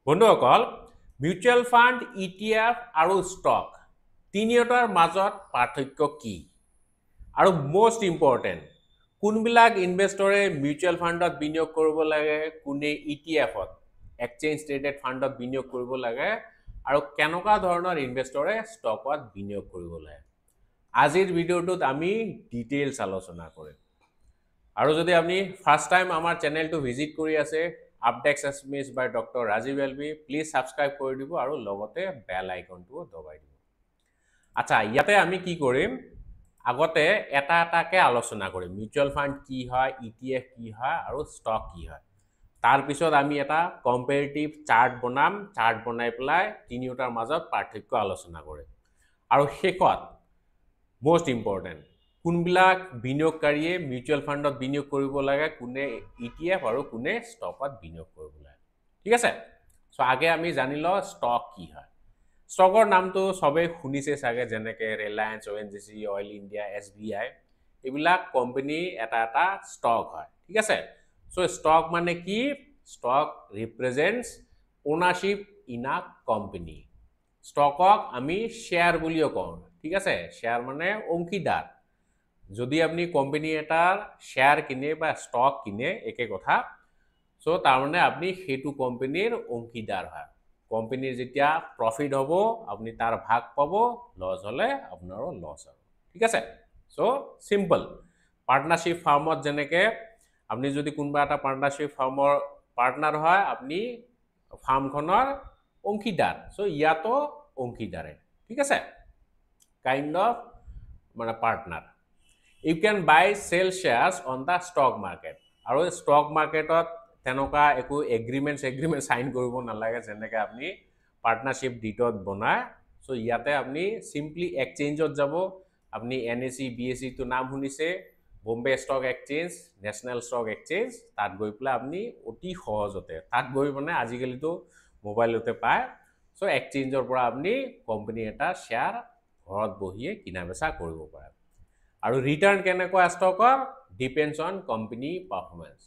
বন্ধুসকল mutual fund ETF আৰু stock তিনিওটাৰ মাজত পাৰ্থক্য কি আৰু মোষ্ট ইম্পৰ্টেণ্ট কোনবিলাক ইনভেষ্টৰে মিউচুৱেল ফাণ্ডত বিনিয়োগ কৰিব লাগে কোনে ETFত এক্সচেঞ্জ ট্ৰেডেড ফাণ্ডত বিনিয়োগ কৰিব লাগে আৰু কেনেকুৱা ধৰণৰ ইনভেষ্টৰে ষ্টকত বিনিয়োগ কৰিব লাগে আজিৰ ভিডিঅ'টোত আমি ডিটেইলছ আলোচনা কৰিম আৰু যদি আপুনি ফাৰ্ষ্ট টাইম আমাৰ চেনেলটো ভিজিট কৰি আছে updates SMS by doctor Rajib LB please subscribe কৰি দিব আৰু লগতে বেল আইকনটো দবাই দিব আচ্ছা ইয়াতে আমি কি কৰিম আগতে এটা এটাকে আলোচনা কৰিম মিউচুৱেল ফাণ্ড কি হয় ETF কি হয় আৰু ষ্টক কি হয় তাৰ পিছত আমি এটা কম্পেৰেটিভ চাৰ্ট বনাম চাৰ্ট বনাই পেলাই তিনিওটাৰ মাজত পাৰ্থক্য আলোচনা কৰিম আৰু শেষত মোষ্ট ইম্পৰ্টেণ্ট কোনবিলাক বিনিয়োগকাৰীয়ে মিউচুৱেল ফাণ্ডত বিনিয়োগ কৰিব লাগে কোনে ETF আৰু কোনে ষ্টকত বিনিয়োগ কৰিব লাগে ঠিক আছে সো আগে আমি জানি ল ষ্টক কি হয় ষ্টকৰ নামটো সবে শুনিছে চাগে যেনেকে Reliance ONGC oil India SBI এইবিলাক কোম্পানী এটা এটা ষ্টক হয় ঠিক আছে সো ষ্টক মানে কি ষ্টক ৰিপ্ৰেজেন্টস ওনাৰশিপ ইন আ কোম্পানী ষ্টকক আমি শেয়াৰ বুলিও কওঁ ঠিক আছে শেয়াৰ মানে অংশীদাৰ যদি আপনি কোম্পানী এটাৰ শেয়াৰ কিনে বা ষ্টক কিনে একে কথা সো তাৰ মানে আপনি হেতু কোম্পানীৰ অংশীদাৰ হয় কোম্পানীৰ যেতিয়া প্ৰফিট হ'ব আপনি তাৰ ভাগ পাব লছ হলে আপোনাৰো লছ হ'ব ঠিক আছে সো সিম্পল পাৰ্টনাৰশ্বিপ ফাৰ্মত যেনেকে আপনি যদি কোনবা এটা পাৰ্টনাৰশ্বিপ ফাৰ্মৰ পাৰ্টনাৰ হয় আপনি ফাৰ্মখনৰ অংশীদাৰ সো ইয়াতো অংশীদাৰে ঠিক আছে কাইন্ড অফ মানে partner you can buy sell shares on the stock market আৰু stock marketত তেনেকুৱা একো এগ্ৰিমেন্ট সাইন কৰিব নালাগে যেনেকৈ আপনি পাৰ্টনাৰশ্বিপ ডিটত বনায় সো ইয়াতে আপনি সিম্পলি এক্সচেঞ্জত যাব আপনি NSE BSE তো নাম শুনিছে Bombay stock exchange national stock exchange তাত গৈ পেলাই আপনি অতি সহজতে তাত গৈ মানে আজিকালিতো মোবাইলতে পায় সো এক্সচেঞ্জৰ পৰা আপনি কোম্পানী এটা শেয়াৰ ঘৰত বহিয়ে কিনা বেচা কৰিব পাৰে আৰু ৰিটাৰ্ণ কেনেকুৱা ষ্টকৰ ডিপেন্ডস অন কোম্পানী পাৰফৰম্যান্স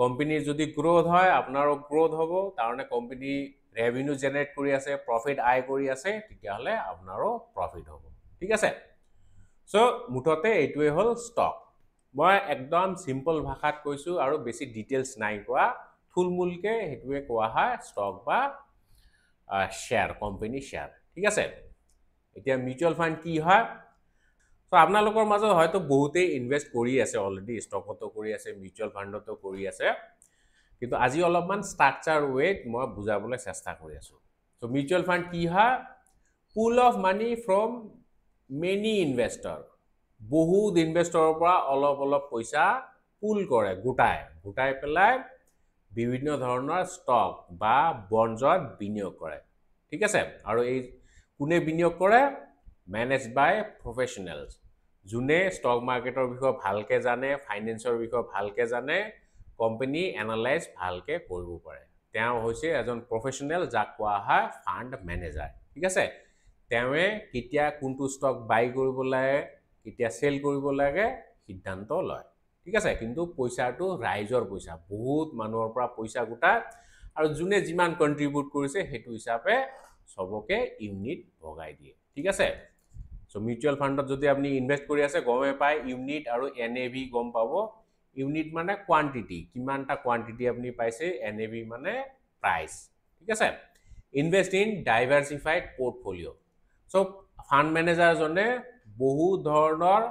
কোম্পানীৰ যদি গ্ৰোথ হয় আপোনাৰো গ্ৰোথ হ'ব তাৰনে কোম্পানী ৰেভিনিউ জেনাৰেট কৰি আছে প্ৰফিট আয় কৰি আছে তেতিয়া হলে আপোনাৰো প্ৰফিট হ'ব ঠিক আছে সো মুঠতে এইটোৱে হল ষ্টক মই একদম সিম্পল ভাষাত কৈছো আৰু বেছি ডিটেইলছ নাই কোৱা থুলমুলকে হেতুৱে কোৱা হয় ষ্টক বা শেয়াৰ কোম্পানী শেয়াৰ ঠিক আছে এতিয়া মিউচুৱেল ফাণ্ড কি হয় তো আপোনালোকৰ মাজত হয়তো বহুতেই ইনভেস্ট কৰি আছে অলৰেডি ষ্টকতো কৰি আছে মিউচুৱেল ফাণ্ডতো কৰি আছে কিন্তু আজি অলপমান ষ্ট্ৰাকচাৰ ৱেট মই বুজাবলৈ চেষ্টা কৰি আছো তো মিউচুৱেল ফাণ্ড কি হয় pool of money from many investor বহুত ইনভেষ্টৰৰ পৰা অলপ পইচা পুল কৰে গোটাই পেলাই বিভিন্ন ধৰণৰ ষ্টক বা বন্ডত বিনিয়োগ কৰে ঠিক আছে আৰু এই কোনে বিনিয়োগ কৰে managed by professionals যোনে ষ্টক মাৰ্কেটৰ বিষয়ে ভালকে জানে ফাইনেন্সৰ বিষয়ে ভালকে জানে কোম্পানী এনালাইজ ভালকে কৰিব পাৰে তেওঁ হৈছে এজন প্ৰফেশনাল যাক কোৱা হয় ফাণ্ড মেনেজাৰ ঠিক আছে তেওঁৱে কিতিয়া কোনটো ষ্টক বাই কৰিব লাগে কিতিয়া সেল কৰিব লাগে সিদ্ধান্ত লয় ঠিক আছে কিন্তু পইচাটো ৰাইজৰ পইচা বহুত মানুহৰ পৰা পইচা গোটা আৰু যোনে যিমান কন্ট্ৰিবিউট কৰিছে হেতু হিচাপে সবকে ইউনিট ভগাই দিয়ে ঠিক আছে সো মিউচুৱেল ফাণ্ডত যদি আপনি ইনভেস্ট কৰি আছে গমে পায় ইউনিট আৰু NAV গম পাব ইউনিট মানে কোয়ান্টিটি কিমানটা কোয়ান্টিটি আপনি পাইছে NAV মানে প্ৰাইস ঠিক আছে invest in diversified portfolio so fund manager জনে বহু ধৰণৰ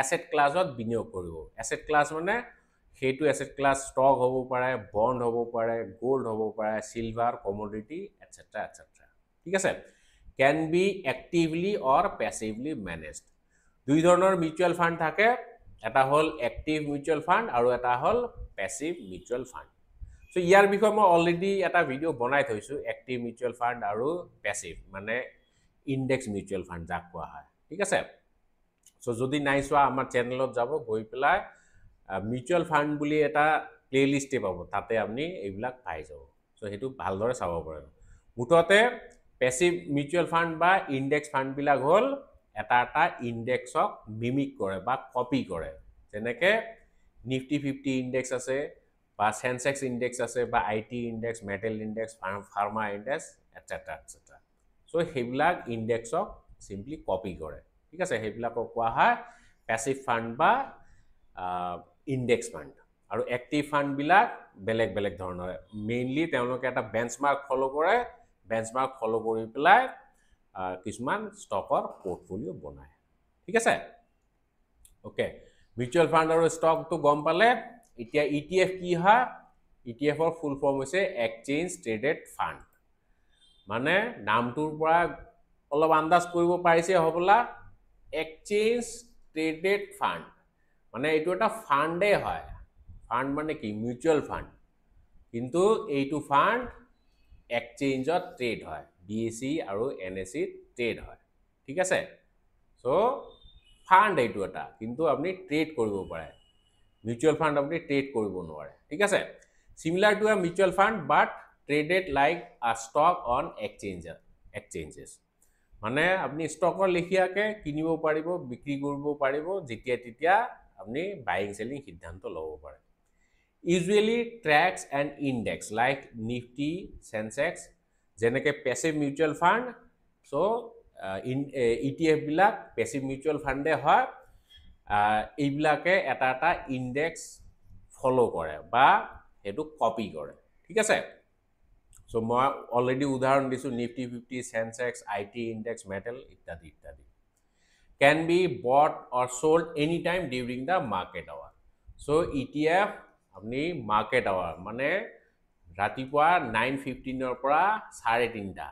এসেট ক্লাছত বিনিয়োগ কৰিব এসেট ক্লাছ মানে হেতু এসেট ক্লাছ ষ্টক হ'ব পাৰে বন্ড হ'ব পাৰে গোল্ড হ'ব পাৰে সিলভাৰ কমোডিটি এটসেট্ৰা এটসেট্ৰা ঠিক আছে can be actively or passively managed দুই ধৰণৰ মিউচুৱেল ফাণ্ড থাকে এটা হল এক্টিভ মিউচুৱেল ফাণ্ড আৰু এটা হল প্যাসিভ মিউচুৱেল ফাণ্ড সো ইয়াৰ বিষয়ে মই অলৰেডি এটা ভিডিও বনাই থৈছো এক্টিভ মিউচুৱেল ফাণ্ড আৰু প্যাসিভ মানে ইনডেক্স মিউচুৱেল ফাণ্ড যাক কোৱা হয় ঠিক আছে সো যদি নাই চোৱা আমাৰ চেনেলত যাব গৈ পেলাই মিউচুৱেল ফাণ্ড বুলি এটা প্লেলিষ্টে পাব তাতে আপনি এইবিলাক পাই যাব সো হেতু ভালদৰে চাব পাৰে মুঠতে প্যাসিভ মিউচুৱেল ফাণ্ড বা ইনডেক্স ফাণ্ড বিলাক হল এটা ইনডেক্সক মিমিক কৰে বা কপি কৰে যেনেকে নিফটি 50 ইনডেক্স আছে বা সেন্সেক্স ইন্ডেক্স আছে বা IT index metal index pharma index etcetera etcetera so সেইবিলাক ইন্ডেক্সক সিম্পলি কপি কৰে ঠিক আছে সেইবিলাকক কোৱা হয় প্যাসিভ ফান্ড বা ইন্ডেক্স ফান্ড আৰু এক্টিভ ফান্ড বিলাক বেলেগ বেলেগ ধৰণৰ মেইনলি তেওঁলোকে এটা বেঞ্চমাৰ্ক ফলো কৰে বেঞ্চমাৰ্ক ফলো কৰি পেলাই কিছুমান ষ্টকৰ পোৰ্টফলিও বনায় ঠিক আছে ওকে মিউচুৱেল ফান্ড আৰু ষ্টকটো গম পালে এতিয়া ETF কি হয় ETF ৰ ফুল ফৰ্ম হৈছে এক্সচেঞ্জ ট্ৰেডেড ফান্ড মানে নামটোৰ পৰা অলপ আন্দাজ কৰিব পাৰিছে হবলা এক্সচেঞ্জ ট্ৰেডেড ফান্ড মানে এইটো এটা ফান্ডে হয় ফান্ড মানে কি মিউচুৱেল ফান্ড কিন্তু এইটো ফান্ড এক্সচেঞ্জত ট্ৰেড হয় BSE আৰু NSE ট্ৰেড হয় ঠিক আছে সো ফান্ড এইটো এটা কিন্তু আপনি ট্ৰেড কৰিব পাৰে মিউচুৱেল ফান্ড আপনি ট্ৰেড কৰিব নোৱাৰে ঠিক আছে similar to a mutual fund but traded like a stock on exchanges মানে আপনি ষ্টকৰ লেখিয়াকে কিনিব পাৰিব বিক্ৰী কৰিব পাৰিব যেতিয়া তেতিয়া আপনি বাইং সেলিং সিদ্ধান্ত ল'ব পাৰে usually tracks an index like Nifty Sensex যেনেকে passive mutual fund so ETF বিলাক passive mutual fund হয় এইবিলাকে এটা এটা ইন্ডেক্স ফলো কৰে বা এটো কপি কৰে ঠিক আছে সো মই অলৰেডি উদাহৰণ দিছো Nifty 50 Sensex IT index metal ইত্যাদি ইত্যাদি can be bought or sold anytime during the market hour so ETF আপনি মার্কেট আওয়ার মানে ৰাতিপুৱা 9:15 ৰ পৰা 3:30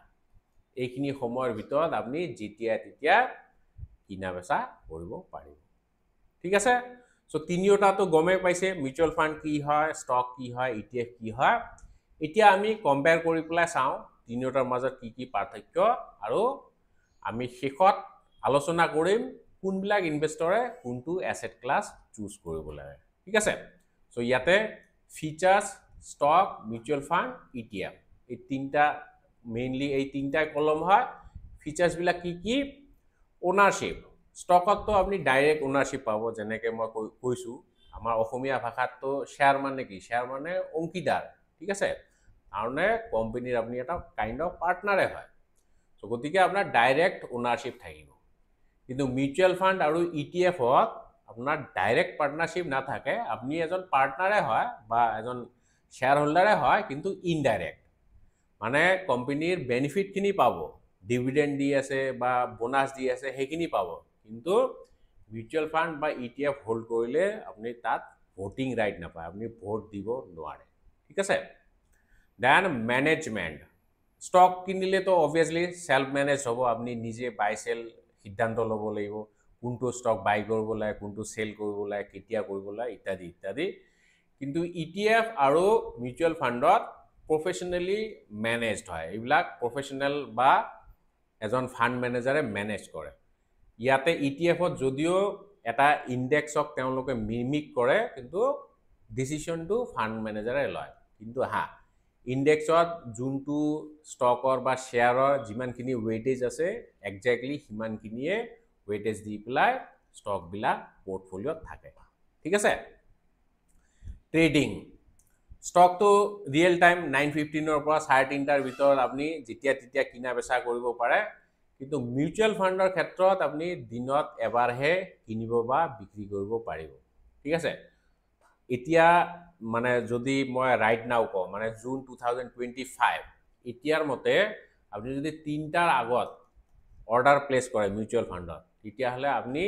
এইখিনি সময়ৰ ভিতৰত আপনি যেতিয়া তেতিয়া কিনা বেচা কৰিব পাৰিব ঠিক আছে সো তিনিওটা তো গমে পাইছে মিউচুৱেল ফান্ড কি হয় ষ্টক কি হয় ETF কি হয় এতিয়া আমি কম্পেয়াৰ কৰি পেলাই চাও তিনিওটাৰ মাজত কি কি পাৰ্থক্য আৰু আমি শেষত আলোচনা কৰিম কোনবিলাক ইনভেষ্টৰে কোনটো এসেট ক্লাস চুজ কৰিব লাগে ঠিক আছে সো ইয়াতে ফিচাৰ্স স্টক মিউচুৱেল ফান্ড ETF এই তিনটা মেইনলি এই তিনটা কলম হয় ফিচার্স বিলাক কি কি ওনারশিপ স্টকত তো আপনি ডাইরেক্ট ওনারশিপ পাবো যেনেকে মই কৈছো আমাৰ অসমীয়া ভাষাত তো শেয়াৰ মানে কি শেয়াৰ মানে অংশীদাৰ ঠিক আছে কাৰণে কোম্পানীৰ আপনি এটা কাইন্ড অফ পাৰ্টনাৰে হয় সো গতিকে আপোনাৰ ডাইৰেক্ট ওনাৰশিপ থাকিব কিন্তু মিউচুৱেল ফান্ড আৰু ETF হত আপনার ডাইরেক্ট পার্টনারশিপ না থাকে আপনি এজন পার্টনারে হয় বা এজন শেয়ার হোল্ডারে হয় কিন্তু ইনডাইরেক্ট মানে কোম্পানির বেনিফিট কিনি পাবো ডিভিডেন্ড দি আছে বা বোনাস দি আছে হেকিনি পাবো কিন্তু মিউচুৱেল ফান্ড বা ETF হোল্ড কৰিলে আপনি তাত ভোটিং ৰাইট না পায় আপনি ভোট দিব নোৱাৰে ঠিক আছে দেন ম্যানেজমেন্ট স্টক কিনিলে তো অবভিয়াসলি সেলফ ম্যানেজ হ'ব আপনি নিজে বাই সেল সিদ্ধান্ত ল'ব লাগিব কোনটো স্টক বাই কৰিব লাগে কোনটো সেল কৰিব লাগে কেতিয়া কৰিব লাগে ইত্যাদি ইত্যাদি কিন্তু ETF আৰু মিউচুৱেল ফান্ডত প্ৰফেশনালি ম্যানেজড হয় এইবিলাক প্ৰফেশনাল বা এজন ফান্ড ম্যানেজাৰে ম্যানেজ কৰে ইয়াতে ETF ত যদিও এটা ইন্ডেক্সক তেওঁলোকে মিমিক কৰে কিন্তু ডিসিশনটো ফান্ড ম্যানেজাৰে লয় কিন্তু হা ইন্ডেক্সত যোনটো ষ্টকৰ বা শেয়াৰৰ যিমানখিনি ওয়েটেজ আছে এক্স্যাক্টলি সিমানখিনিয়ে ওয়েটেজ দি পেলাই স্টক বিলাক পোর্টফোলিওত থাকে ঠিক আছে ট্রেডিং স্টক তো রিয়েল টাইম 9:15 ৰ পৰা 3:30 ৰ ভিতৰত আপনি যেতিয়া তেতিয়া কিনা বেচা কৰিব পাৰে কিন্তু মিউচুৱেল ফান্ডৰ ক্ষেত্ৰত আপনি দিনত এবাৰহে কিনিব বা বিক্ৰী কৰিব পাৰিব ঠিক আছে এতিয়া মানে যদি মই ৰাইট নাও কও মানে জুন 2025 এতিয়াৰ মতে আপনি যদি 3টাৰ আগত অৰ্ডাৰ প্লেস কৰে মিউচুৱেল ফান্ডত তেতিয়া হলে আপনি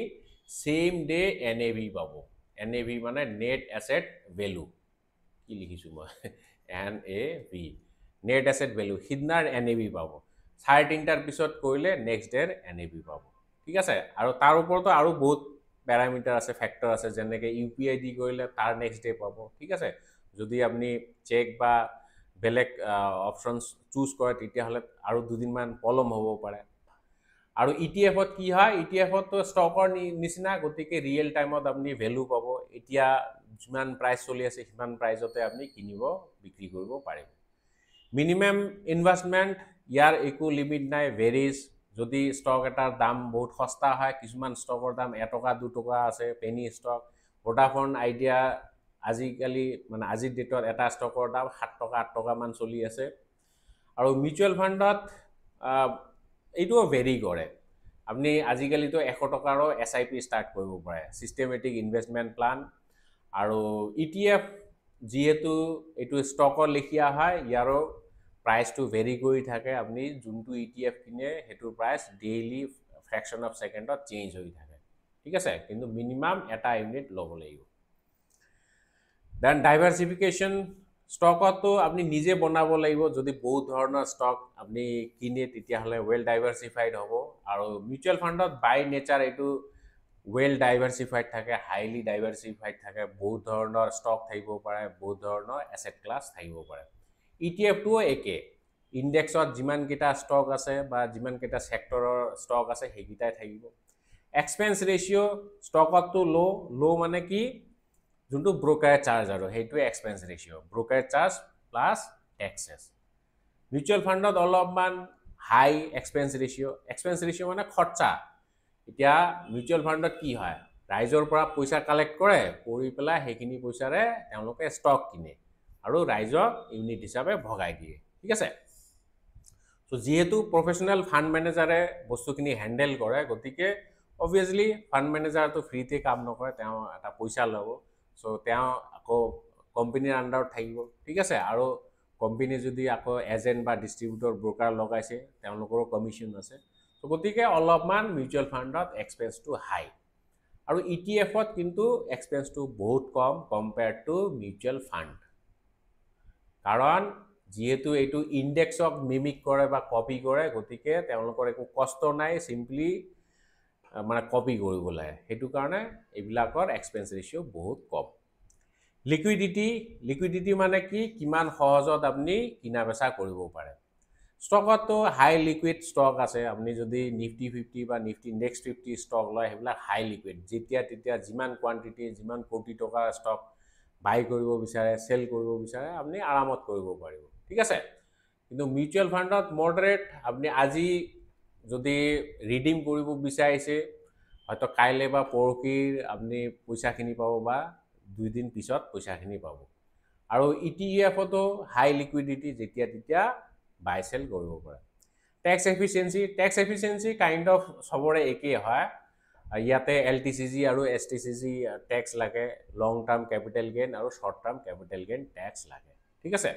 সেম ডে NAV পাবো NAV মানে নেট অ্যাসেট ভ্যালু কি লিখিছো মই NAV নেট অ্যাসেট ভ্যালু হিদনাৰ NAV পাবো 3:30 ৰ পিছত কৰিলে নেক্সট ডেৰ NAV পাবো ঠিক আছে আৰু তাৰ ওপৰতো আৰু বহুত প্যাৰামিটাৰ আছে ফ্যাক্টৰ আছে যেনেকে UPI দি কৰিলে তাৰ নেক্সট ডে পাবো ঠিক আছে যদি আপনি চেক বা বেলেগ অপশনস চুজ কৰে তেতিয়া হলে আৰু দুদিন মান পলম হ'ব পাৰে আৰু ETF ত কি হয় ETF ত তো ষ্টকৰ নিচিনা গতিকে ৰিয়েল টাইমত আপনি ভ্যালু পাবো এতিয়া যিমান প্ৰাইস চলি আছে সিমান প্ৰাইসতে আপনি কিনিব বিক্ৰী কৰিব পাৰিব মিনিমাম ইনভেস্টমেন্ট ইয়াৰ একো লিমিট নাই ভেৰিজ যদি ষ্টক এটাৰ দাম বহুত সস্তা হয় কিছুমান ষ্টকৰ দাম 1 টকা 2 টকা আছে পেনি ষ্টক ভোডাফোন আইডিয়া আজিকালি মানে আজিৰ ডেটত এটা ষ্টকৰ দাম 7 টকা 8 টকা মান চলি আছে আৰু মিউচুৱেল ফাণ্ডত এইটোও ভেৰি কৰে আপুনি আজিকালিতো 100 টকাৰো SIP ষ্টাৰ্ট কৰিব পাৰে চিষ্টেমেটিক ইনভেষ্টমেণ্ট প্লান আৰু ETF যেহেতু এইটো ষ্টকৰ লিখিয়া হয় ইয়াৰো প্ৰাইচটো ভেৰি কৰি থাকে আপুনি যোনটো ETF কিনে হেতুৰ প্ৰাইচ ডেইলি ফ্ৰেকশন অফ সেকেন্ডত চেঞ্জ হৈ থাকে ঠিক আছে কিন্তু মিনিমাম এটা ইউনিট ল'ব লাগিব দেন ডাইভাৰ্সিফিকেশন ষ্টকতো আপুনি নিজে বনাব লাগিব যদি বহুত ধৰণৰ ষ্টক আপুনি কিনে তেতিয়া হলে ওয়েল ডাইভাৰ্সিফাইড হ'ব আৰু মিউচুৱেল ফাণ্ডত বাই নেচাৰ এইটো ওয়েল ডাইভাৰ্সিফাইড থাকে হাইলি ডাইভাৰ্সিফাইড থাকে বহুত ধৰণৰ ষ্টক থাকিব পাৰে বহুত ধৰণৰ এসেট ক্লাছ থাকিব পাৰে ETF টো একে ইনডেক্সত যিমান কেইটা ষ্টক আছে বা যিমান কেইটা সেক্টৰৰ ষ্টক আছে হেগিটাই থাকিব এক্সপেন্স ৰেশিও ষ্টকতো লো মানে কি যোনটো ব্ৰোকাৰ চাৰ্জ আৰু হেইটো expense ratio broker charge plus taxes mutual ফাণ্ডত অলপমান হাই এক্সপেন্স ৰেশিও মানে খৰচা এতিয়া মিউচুৱেল ফাণ্ডত কি হয় ৰাইজৰ পৰা পইচা কালেক্ট কৰে কৰি পেলাই হেখিনি পইচাৰে তেওঁলোকে ষ্টক কিনে আৰু ৰাইজক ইউনিট হিচাপে ভগাই দিয়ে ঠিক আছে সো যেহেতু প্ৰফেশনাল ফাণ্ড মেনেজাৰে বস্তুখিনি হ্যান্ডেল কৰে গতিকে obviously ফাণ্ড মেনেজাৰটো ফ্ৰীতে কাম নকৰে তেওঁ এটা পইচা ল'ব সো তেওঁ আকৌ কোম্পানীৰ আন্ডাৰত থাকিব ঠিক আছে আৰু কোম্পানী যদি আকৌ এজেন্ট বা ডিস্ট্ৰিবিউটৰ ব্ৰোকাৰ লগাইছে তেওঁলোকৰো কমিশন আছে সো গতিকে অলপমান মিউচুৱেল ফাণ্ডত এক্সপেন্সটো হাই আৰু ইটিএফত কিন্তু এক্সপেন্সটো বহুত কম কম্পেয়াৰ্ড টু মিউচুৱেল ফাণ্ড কাৰণ যেহেতু এইটো ইনডেক্সক মিমিক কৰে বা কপি কৰে গতিকে তেওঁলোকৰ একো কষ্ট নাই সিম্পলি মানে কপি কৰিব লাগে হেতু কাৰণে এইবিলাকৰ এক্সপেন্স ৰেশিও বহুত কম লিকুইডিটি মানে কি কিমান সহজত আপুনি কিনা বেচা কৰিব পাৰে ষ্টকতো হাই লিকুইড ষ্টক আছে আপুনি যদি নিফটি 50 বা নিফটি নেক্সট 50 ষ্টক লয় হেবিলাক হাই লিকুইড যেতিয়া তেতিয়া যিমান কোৱান্টিটি যিমান কোটি টকাৰ ষ্টক বাই কৰিব বিচাৰে সেল কৰিব বিচাৰে আপুনি আৰামত কৰিব পাৰিব ঠিক আছে কিন্তু মিউচুৱেল ফাণ্ডত মডাৰেট আপুনি আজি যদি ৰিডিম কৰিব বিচাৰিছে হয়তো কাইলে বা পৰকিৰ আপুনি পইচাখিনি পাব বা 2 দিন পিছত পইচাখিনি পাব আৰু ইটিএফতো হাই লিকুইডিটি যেতিয়া তেতিয়া বাই সেল কৰিব পাৰে ট্যাক্স এফিচিয়েন্সি কাইন্ড অফ সবৰে একে হয় ইয়াতে এলটিসিজি আৰু এসটিসিজি ট্যাক্স লাগে লং টাৰ্ম ক্যাপিটাল গেইন আৰু short term capital gain tax লাগে ঠিক আছে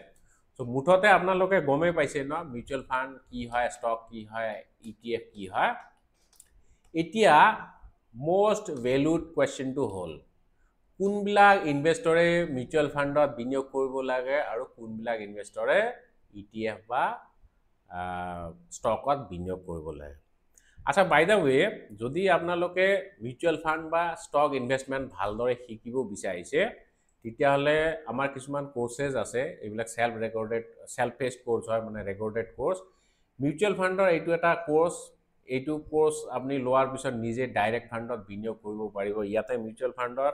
সো মুঠতে আপোনালোকে গমে পাইছে ন মিউচুৱেল ফাণ্ড কি হয় ষ্টক কি হয় ইটিএফ কি হয় এতিয়া মোস্ট ভ্যালুড কোৱেশ্চনটো হল কোনবিলাক ইনভেষ্টৰে মিউচুৱেল ফাণ্ডত বিনিয়োগ কৰিব লাগে আৰু কোনবিলাক ইনভেষ্টৰে ইটিএফ বা ষ্টকত বিনিয়োগ কৰিব লাগে আচ্ছা বাই দা ওয়ে যদি আপোনালোকে মিউচুৱেল ফাণ্ড বা ষ্টক ইনভেষ্টমেন্ট ভালদৰে শিকিব বিচাৰিছে তেতিয়া হলে আমাৰ কিছুমান কোৰ্সেস আছে এইবিলাক সেলফ পেস্ড কোৰ্স হয় মানে ৰেকৰ্ডেড কোৰ্স মিউচুৱেল ফাণ্ডৰ এইটো এটা কোৰ্স এইটো কোৰ্স আপুনি লোৱাৰ পিছত নিজে ডাইৰেক্ট ফাণ্ডত বিনিয়োগ কৰিব পাৰিব ইয়াতে মিউচুৱেল ফাণ্ডৰ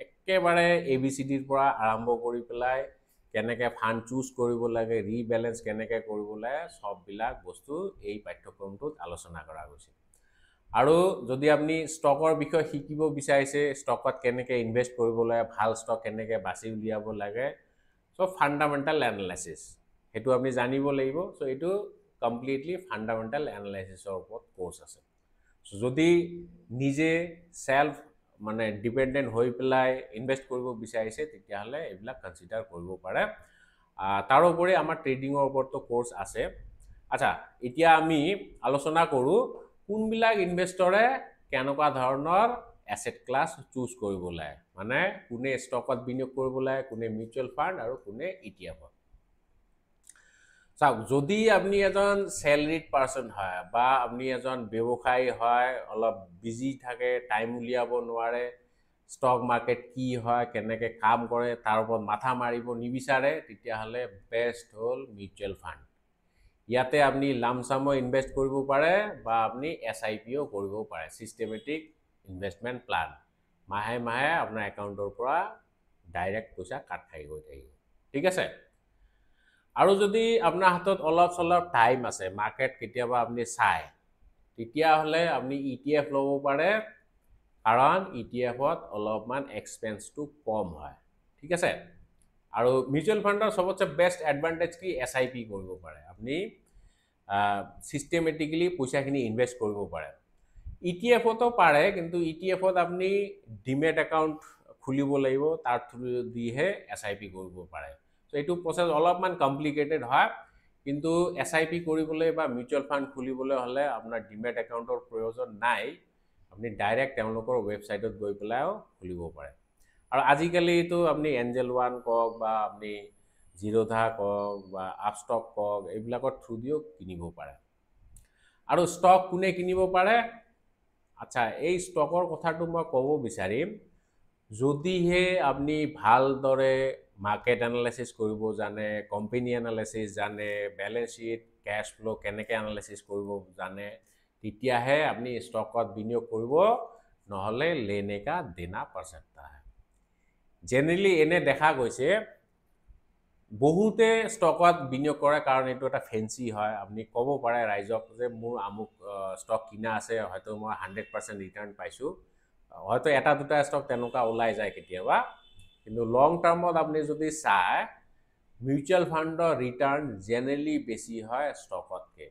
একেবাৰে এবিসিডিৰ পৰা আৰম্ভ কৰি পেলাই কেনেকে ফাণ্ড চুজ কৰিব লাগে ৰিবেলেন্স কেনেকে কৰিব লাগে সব বিলাক বস্তু এই পাঠ্যক্ৰমটোত আলোচনা কৰা গৈছে আৰু যদি আপুনি ষ্টকৰ বিষয় শিকিব বিচাৰিছে ষ্টকত কেনেকে ইনভেস্ট কৰিব লাগে ভাল ষ্টক কেনেকে বাছি উলিয়াব লাগে সো ফান্ডামেন্টাল এনালাইসিস হেতু আপুনি জানিব লাগিব সো এটো কমপ্লিটলি ফান্ডামেন্টাল এনালাইসিসৰ ওপৰত কোৰ্স আছে সো যদি নিজে সেলফ মানে ডিপেন্ডেন্ট হৈ পেলাই ইনভেস্ট কৰিব বিচাৰিছে তেতিয়া হলে এইবিলাক কনসিডাৰ কৰিব পাৰে তাৰ উপৰি আমাৰ ট্ৰেডিংৰ ওপৰতো কোৰ্স আছে আচ্ছা এতিয়া আমি আলোচনা কৰো কোনবিলাক ইনভেষ্টৰে কেনেকুৱা ধৰণৰ এসেট ক্লাস চুজ কৰিব লাগে মানে কোনে ষ্টকত বিনিয়োগ কৰিব লাগে কোনে মিউচুৱেল ফাণ্ড আৰু কোনে ইটিএফত চাওক যদি আপনি এজন স্যালাৰিড পাৰসন হয় বা আপনি এজন ব্যৱসায়ী হয় অলপ বিজি থাকে টাইম উলিয়াব নোৱাৰে ষ্টক মাৰ্কেট কি হয় কেনেকে কাম কৰে তাৰ ওপৰত মাথা মাৰিব নিবিচাৰে তেতিয়া হলে বেস্ট হল মিউচুৱেল ফাণ্ড ইয়াতে আপনি লামসামো ইনভেস্ট কৰিব পাৰে বা আপনি এসআইপিও কৰিব পাৰে সিস্টেমেটিক ইনভেষ্টমেন্ট প্লান মাহে মাহে আপোনাৰ একাউণ্টৰ পৰা ডাইৰেক্ট পইচা কাট খাই গৈ থাকিব ঠিক আছে আৰু যদি আপোনাৰ হাতত অলপ সলপ টাইম আছে মাৰ্কেট কেতিয়াবা আপনি চাই তেতিয়া হলে আপনি ইটিএফ লব পাৰে কাৰণ ইটিএফত অলপমান এক্সপেন্সটো কম হয় ঠিক আছে আৰু মিউচুৱেল ফাণ্ডৰ সবতছে বেষ্ট এডভান্টেজ কি SIP কৰিব পাৰে আপুনি সিস্টেমেটিক্যালি পইচাখিনি ইনভেস্ট কৰিব পাৰে ETF তো পাৰে কিন্তু ETF ত আপুনি ডিমেট একাউণ্ট খুলিব লাগিব তাৰ থ্ৰু দিহে SIP কৰিব পাৰে সো এইটো প্ৰসেস অলপমান কমপ্লিকেটেড হয় কিন্তু SIP কৰিবলৈ বা মিউচুৱেল ফাণ্ড খুলিবলৈ হলে আপোনাৰ ডিমেট একাউণ্টৰ প্ৰয়োজন নাই আপুনি ডাইৰেক্ট তেওঁলোকৰ ৱেবছাইটত গৈ পেলাইও খুলিব পাৰে আৰু আজিকালি তো আপুনি এঞ্জেল ওৱান কক বা আপুনি জিৰোধা কক বা আপষ্টক কক এইবিলাকৰ থ্ৰু দিও কিনিব পাৰে আৰু ষ্টক কোনে কিনিব পাৰে আচ্ছা এই ষ্টকৰ কথাটো মই ক'ব বিচাৰিম যদিহে আপুনি ভালদৰে মাৰ্কেট এনালাইসিস কৰিব জানে কোম্পানী এনালাইসিস জানে ব্যালেন্স शीट ক্যাশ ফ্লো কেনেকৈ এনালাইসিস কৰিব জানে তেতিয়াহে আপুনি ষ্টকত বিনিয়োগ কৰিব নহলে लेने का देना पड़ सकता है জেনাৰেলি এনে দেখা গৈছে বহুতে ষ্টকত বিনিয়োগ কৰে কাৰণ এটো এটা ফেন্সি হয় আপুনি ক'ব পাৰে ৰাইজক যে মোৰ আমুক ষ্টক কিনা আছে হয়তো মই 100% ৰিটাৰ্ণ পাইছো হয়তো এটা দুটা ষ্টক তেনেকুৱা ওলাই যায় কেতিয়াবা কিন্তু লং টাৰ্মত আপুনি যদি চাই মিউচুৱেল ফাণ্ডৰ ৰিটাৰ্ণ জেনাৰেলি বেছি হয় ষ্টকতকে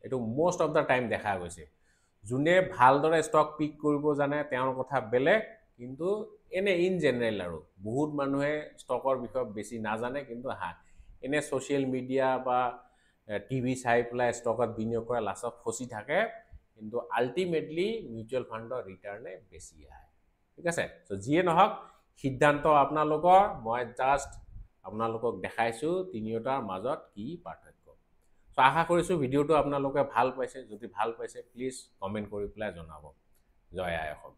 এটো মোস্ট অফ দা টাইম দেখা গৈছে যোনে ভালদৰে ষ্টক পিক কৰিব জানে তেওঁৰ কথা বেলেগ কিন্তু এনে ইন জেনাৰেল আৰু বহুত মানুহে ষ্টকৰ বিষয়ে বেছি নাজানে কিন্তু হা এনে সোশ্যাল মিডিয়া বা টিভি চাই পেলাই ষ্টকত বিনিয়োগ কৰা লাষ্টত ফসি থাকে কিন্তু আলটিমেটলি মিউচুৱেল ফাণ্ডৰ ৰিটাৰ্ণে বেছি আহে ঠিক আছে সো যিয়ে নহক সিদ্ধান্ত আপোনালোকৰ মই জাস্ট আপোনালোকক দেখাইছো তিনিওটাৰ মাজত কি পাৰ্থক্য সো আশা কৰিছো ভিডিওটো আপোনালোকে ভাল পাইছে যদি ভাল পাইছে প্লিজ কমেন্ট কৰি পেলাই জনাব জয় আই অসম